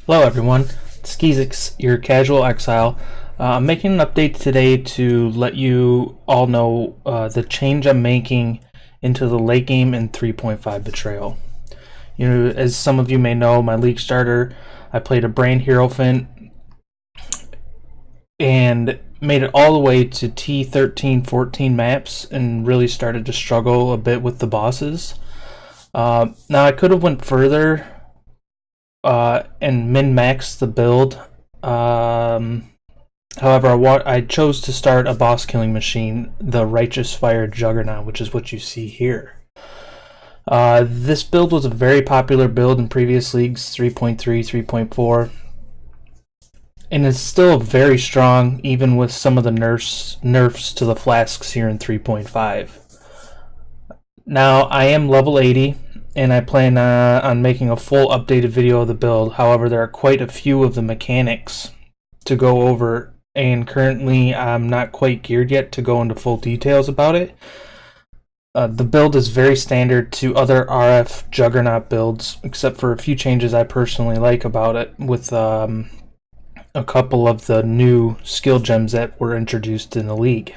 Hello everyone, it's Skizix, your casual exile. I'm making an update today to let you all know the change I'm making into the late game in 3.5 Betrayal. You know, as some of you may know, my league starter, I played a Brain Hierophant and made it all the way to T13-14 maps and really started to struggle a bit with the bosses. Now I could have went further and min-max the build. However, I chose to start a boss killing machine, the Righteous Fire Juggernaut, which is what you see here. This build was a very popular build in previous leagues, 3.3, 3.4, and it's still very strong even with some of the nerfs to the flasks here in 3.5. Now, I am level 80, and I plan on making a full updated video of the build. However, there are quite a few of the mechanics to go over, and currently I'm not quite geared yet to go into full details about it. The build is very standard to other RF Juggernaut builds, except for a few changes I personally like about it, with a couple of the new skill gems that were introduced in the league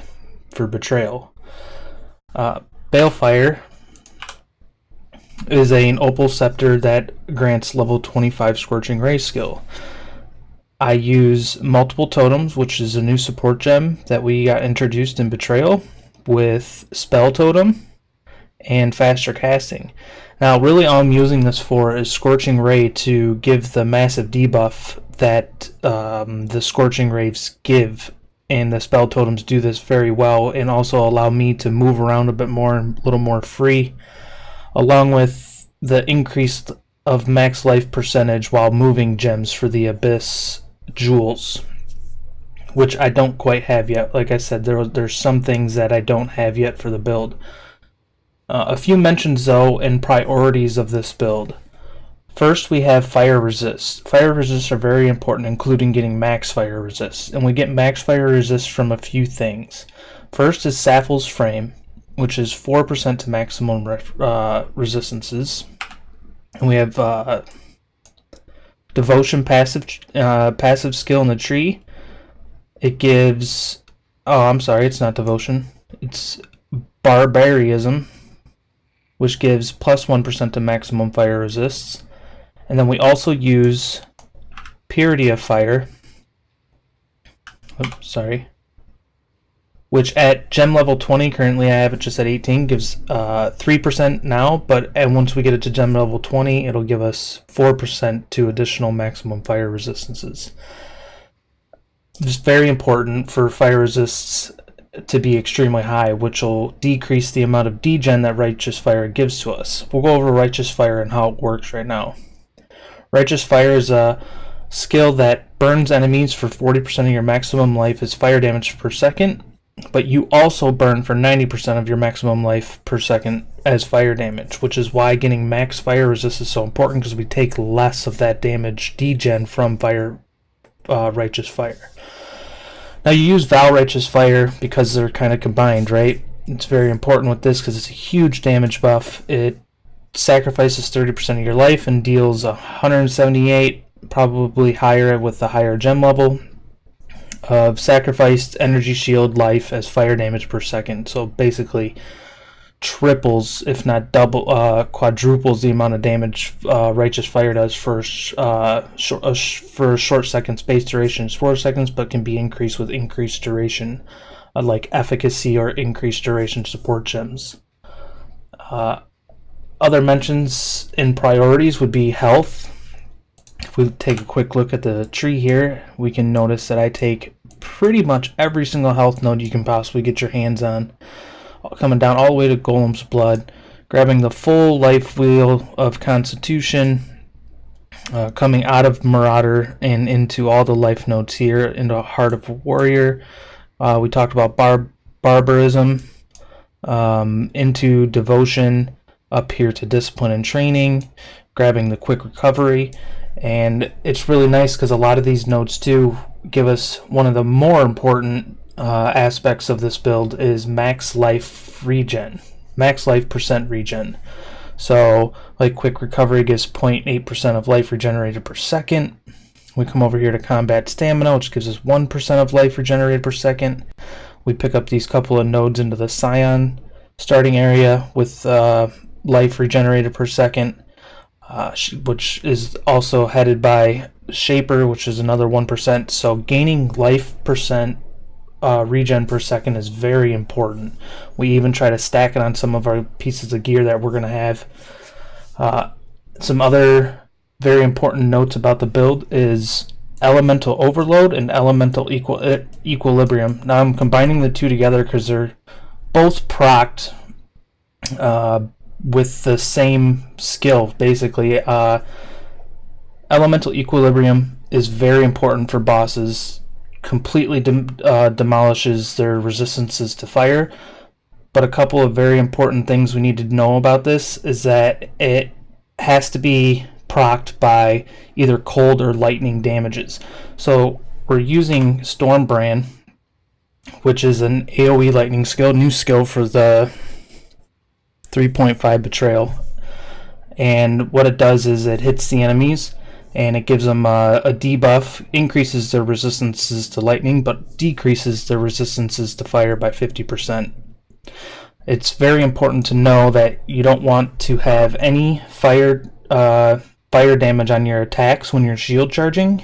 for Betrayal. Balefire is an opal scepter that grants level 25 Scorching Ray skill. I use multiple totems, which is a new support gem that we got introduced in Betrayal, with spell totem and faster casting. Now really all I'm using this for is Scorching Ray to give the massive debuff that the Scorching Rays give, and the spell totems do this very well and also allow me to move around a bit more, a little more free, along with the increase of max life percentage while moving gems for the Abyss jewels, which I don't quite have yet. Like I said, there's some things that I don't have yet for the build. A few mentions though and priorities of this build. First, we have fire resist. Fire resists are very important, including getting max fire resist, and we get max fire resist from a few things. First is Sappho's Frame, which is 4% to maximum resistances. And we have Devotion passive skill in the tree. It gives, oh I'm sorry, it's not Devotion, it's Barbarism, which gives plus 1% to maximum fire resists. And then we also use Purity of Fire, which at gem level 20, currently I have it just at 18, gives 3% now, and once we get it to gem level 20, it'll give us 4% to additional maximum fire resistances. It's very important for fire resists to be extremely high, which will decrease the amount of degen that Righteous Fire gives to us. We'll go over Righteous Fire and how it works right now. Righteous Fire is a skill that burns enemies for 40% of your maximum life as fire damage per second, but you also burn for 90% of your maximum life per second as fire damage, which is why getting max fire resist is so important, because we take less of that damage degen from Righteous Fire. Now you use Val Righteous Fire because they're kind of combined, right? It's very important with this because it's a huge damage buff. It sacrifices 30% of your life and deals 178, probably higher with the higher gem level, of sacrificed energy shield life as fire damage per second. So basically triples, if not double, quadruples the amount of damage Righteous Fire does for a short second space duration. It's 4 seconds, but can be increased with increased duration, like efficacy or increased duration support gems. Other mentions in priorities would be health. If we take a quick look at the tree here, we can notice that I take pretty much every single health node you can possibly get your hands on, coming down all the way to Golem's Blood, grabbing the full life wheel of Constitution, coming out of Marauder and into all the life nodes here, into Heart of a Warrior. We talked about Barbarism, into Devotion, up here to Discipline and Training, grabbing the Quick Recovery. And it's really nice because a lot of these nodes too give us one of the more important aspects of this build is max life regen, max life percent regen. So like quick recovery gives 0.8% of life regenerated per second. We come over here to combat stamina, which gives us 1% of life regenerated per second. We pick up these couple of nodes into the Scion starting area with life regenerated per second, which is also headed by Shaper, which is another 1%. So gaining life percent regen per second is very important. We even try to stack it on some of our pieces of gear that we're going to have. Some other very important notes about the build is elemental overload and elemental equilibrium. Now I'm combining the two together because they're both procced with the same skill, basically. Elemental equilibrium is very important for bosses. Completely demolishes their resistances to fire. But a couple of very important things we need to know about this is that it has to be procced by either cold or lightning damages. So we're using Stormbrand, which is an AoE lightning skill, new skill for the 3.5 Betrayal. And what it does is it hits the enemies and it gives them a debuff, increases their resistances to lightning, but decreases their resistances to fire by 50%. It's very important to know that you don't want to have any fire damage on your attacks when you're shield charging,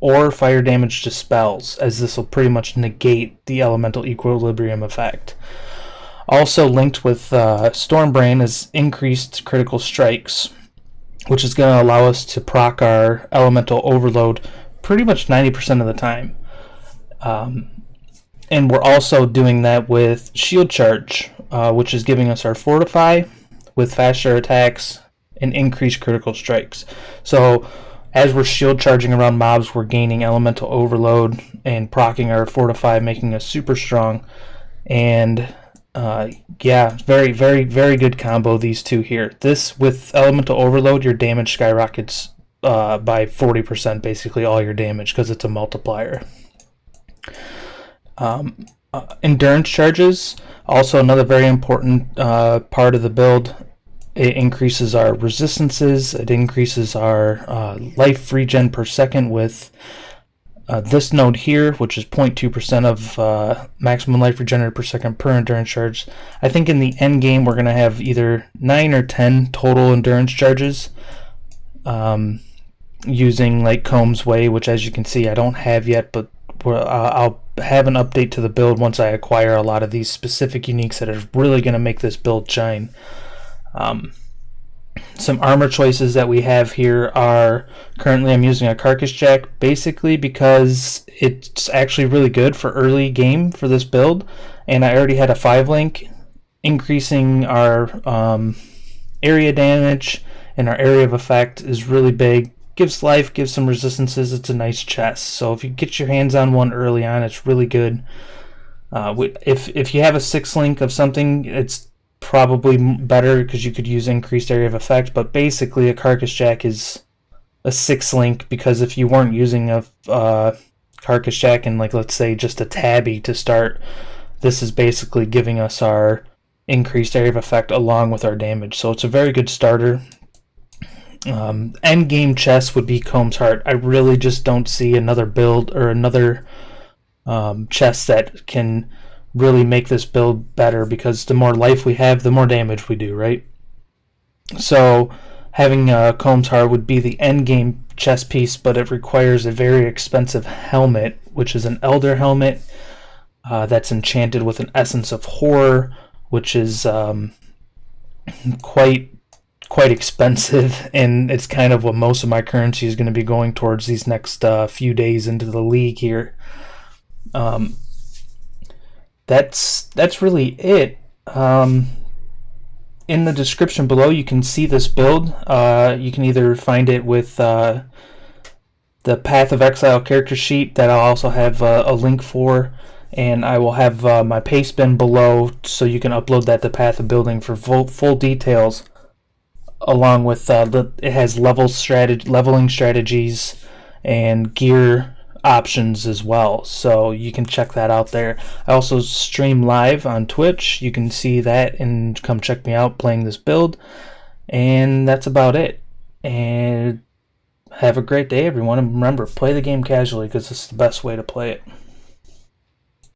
or fire damage to spells, as this will pretty much negate the elemental equilibrium effect. Also linked with Stormbrand is increased critical strikes, which is going to allow us to proc our elemental overload pretty much 90% of the time. And we're also doing that with shield charge, which is giving us our fortify with faster attacks and increased critical strikes. So as we're shield charging around mobs, we're gaining elemental overload and proccing our fortify, making us super strong. And yeah, very, very, very good combo, these two here. This with elemental overload, your damage skyrockets by 40%, basically all your damage, because it's a multiplier. Endurance charges, also another very important part of the build. It increases our resistances, it increases our life regen per second with this node here, which is 0.2% of maximum life regenerated per second per endurance charge. I think in the end game we're going to have either 9 or 10 total endurance charges using like Combs Way, which as you can see I don't have yet, but I'll have an update to the build once I acquire a lot of these specific uniques that are really going to make this build shine. Some armor choices that we have here are, currently I'm using a Carcass Jack basically because it's actually really good for early game for this build, and I already had a 5-link. Increasing our area damage and our area of effect is really big. Gives life, gives some resistances, it's a nice chest. So if you get your hands on one early on, it's really good. If you have a 6-link of something, it's probably better because you could use increased area of effect, but basically a Carcass Jack is a 6-link because if you weren't using a Carcass Jack and like let's say just a tabby to start, this is basically giving us our increased area of effect along with our damage, so it's a very good starter. End game chest would be Combs Heart. I really just don't see another build or another chest that can really make this build better, because the more life we have, the more damage we do, right? So having Combs Heart would be the end game chest piece, but it requires a very expensive helmet, which is an Elder helmet that's enchanted with an Essence of Horror, which is quite expensive, and it's kind of what most of my currency is going to be going towards these next few days into the league here. That's really it. In the description below you can see this build. You can either find it with the Path of Exile character sheet that I'll also have a link for, and I will have my paste bin below so you can upload that to Path of Building for full details, along with it has leveling strategies and gear options as well, so you can check that out there. I also stream live on Twitch. You can see that and come check me out playing this build. And that's about it. And have a great day, everyone. And remember, play the game casually because it's the best way to play it.